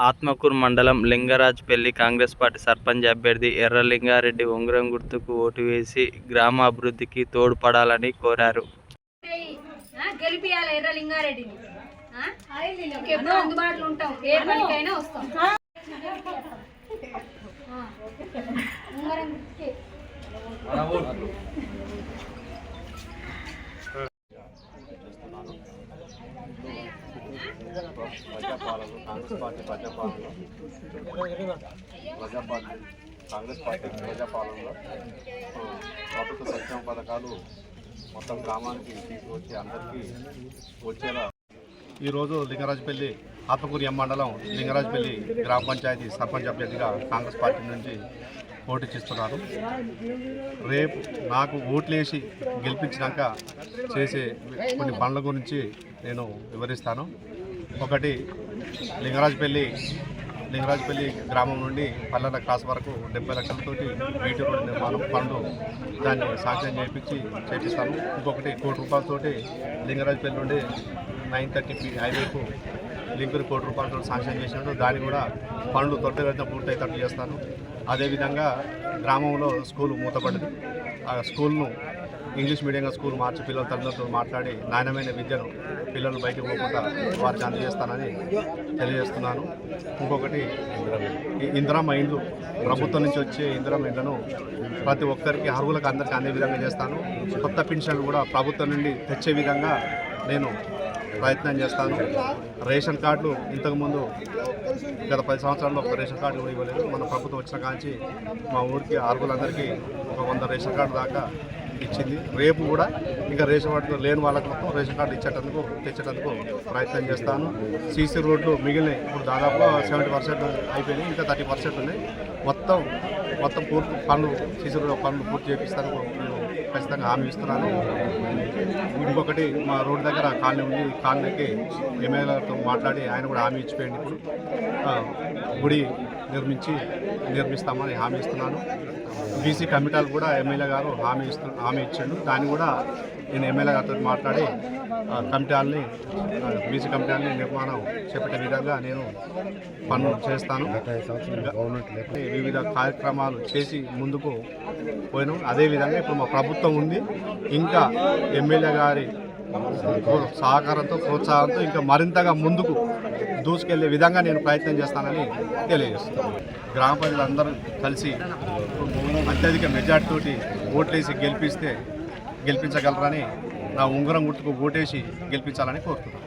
ఆత్మకూరు మండలం లింగరాజుపల్లి కాంగ్రెస్ పార్టీ సర్పంచ్ అభ్యర్థి ఎర్ర లింగారెడ్డి ఉంగరం గుర్తుకు ఓటు వేసి గ్రామ అభివృద్ధికి తోడ్పడాలని కోరారు. గెలిపియాలి ఎర్ర లింగారెడ్డిని. ఎప్పుడూ అందుబాటులో ఉంటాం, ఏ పనికైనా వస్తాం. ఉంగరం గుర్తుకే ప్రజాపాలన కాంగ్రెస్ పార్టీ ప్రజాపాలనలో ప్రభుత్వ సంక్షేమ పథకాలు మొత్తం గ్రామానికి తీసుకొచ్చి అందరికీ వచ్చేలా ఈరోజు లింగరాజుపల్లి ఆత్మకూరు మండలం లింగరాజుపల్లి గ్రామ పంచాయతీ సర్పంచ్ అభ్యర్థిగా కాంగ్రెస్ పార్టీ నుంచి పోటీ చేస్తున్నారు. రేపు నాకు ఓట్లేసి గెలిపించినాక చేసే కొన్ని పనుల గురించి నేను వివరిస్తాను. ఒకటి, లింగరాజుపల్లి గ్రామం నుండి పల్లెల క్రాస్ వరకు 70 లక్షలతోటి బీటీ రోడ్డు నిర్మాణం పనులు దాన్ని శాంక్షన్ చేపిస్తాను. ఇంకొకటి, 1 కోటి రూపాయలతోటి లింగరాజుపల్లి నుండి 930 హైవేకు లింకుని 1 కోటి రూపాయలతో శాంక్షన్ చేసినట్టు దాన్ని కూడా పనులు త్వరితగతిన పూర్తయ్యేటట్టు చేస్తాను. అదేవిధంగా గ్రామంలో స్కూల్ మూతపడింది. ఆ స్కూల్ను ఇంగ్లీష్ మీడియంగా స్కూల్ మార్చి పిల్లల తల్లిదండ్రులతో మాట్లాడి నాణ్యమైన విద్యను పిల్లలు బయటకు పోకుండా వారికి అందజేస్తానని తెలియజేస్తున్నాను. ఇంకొకటి, ఇందిరమ్మ ఇండ్లు, ప్రభుత్వం నుంచి వచ్చే ఇందిరమ్మ ఇండ్లను ప్రతి ఒక్కరికి అర్హులకు అందరికీ అందే విధంగా చేస్తాను. కొత్త పెన్షన్లు కూడా ప్రభుత్వం నుండి తెచ్చే విధంగా నేను ప్రయత్నం చేస్తాను. రేషన్ కార్డులు ఇంతకుముందు గత 10 సంవత్సరాల్లో ఒక రేషన్ కార్డు కూడా ఇవ్వలేదు. మన ప్రభుత్వం వచ్చిన కాంచి మా ఊరికి అర్హులందరికీ ఒక 100 రేషన్ కార్డు దాకా ఇచ్చింది. రేపు కూడా ఇంకా రేషన్ కార్డు లేని వాళ్ళకి మొత్తం రేషన్ కార్డు తెచ్చేటందుకు ప్రయత్నం చేస్తాను. సీసీ రోడ్లు మిగిలినాయి, ఇప్పుడు దాదాపు 70% అయిపోయినాయి, ఇంకా 30% ఉన్నాయి. మొత్తం పూర్తి పనులు సీసీ రోడ్ పనులు పూర్తి చేపిస్తాను నేను ఖచ్చితంగా హామీ ఇస్తున్నాను. ఇంకొకటి, మా రోడ్డు దగ్గర కాలనీ ఉంది, కాలనీకి ఎమ్మెల్యేలతో మాట్లాడి ఆయన కూడా హామీ ఇచ్చిపోయింది. ఇప్పుడు గుడి నిర్మిస్తామని హామీ ఇస్తున్నాను. బీసీ కమిటీలు కూడా ఎమ్మెల్యే గారు హామీ ఇచ్చాడు. దాన్ని కూడా నేను ఎమ్మెల్యే గారితో మాట్లాడి బీసీ కమిటీలని నిర్మాణం చేపట్టే విధంగా నేను పనులు చేస్తాను. వివిధ కార్యక్రమాలు చేసి ముందుకు పోయినాం. అదేవిధంగా ఇప్పుడు మా ప్రభుత్వం ఉంది, ఇంకా ఎమ్మెల్యే గారి సహకారంతో ప్రోత్సాహంతో ఇంకా మరింతగా ముందుకు దూసుకెళ్లే విధంగా నేను ప్రయత్నం చేస్తానని తెలియజేస్తున్నాను. గ్రామ ప్రజలందరూ కలిసి అత్యధిక మెజార్టీతోటి ఓట్లేసి గెలిపించగలరని నా ఉంగరం గుర్తుకు ఓటేసి గెలిపించాలని కోరుతున్నాను.